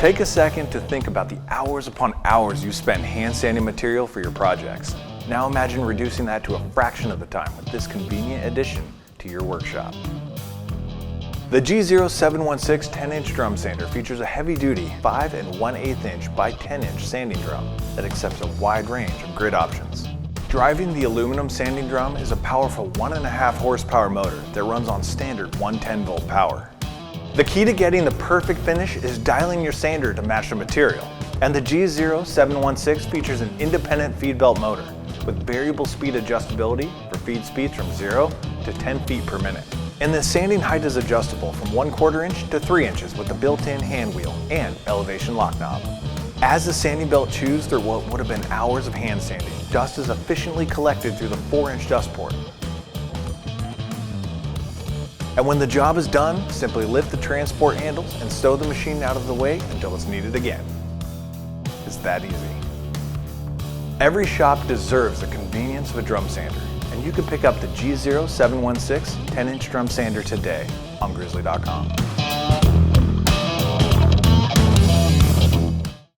Take a second to think about the hours upon hours you spend hand sanding material for your projects. Now imagine reducing that to a fraction of the time with this convenient addition to your workshop. The G0716 10-inch drum sander features a heavy-duty 5 1/8 inch by 10-inch sanding drum that accepts a wide range of grit options. Driving the aluminum sanding drum is a powerful 1.5 horsepower motor that runs on standard 110 volt power. The key to getting the perfect finish is dialing your sander to match the material. And the G0716 features an independent feed belt motor with variable speed adjustability for feed speeds from 0 to 10 feet per minute. And the sanding height is adjustable from 1/4 inch to 3 inches with the built-in hand wheel and elevation lock knob. As the sanding belt chews through what would have been hours of hand sanding, dust is efficiently collected through the 4-inch dust port. And when the job is done, simply lift the transport handles and stow the machine out of the way until it's needed again. It's that easy. Every shop deserves the convenience of a drum sander, and you can pick up the G0716 10-inch drum sander today on Grizzly.com.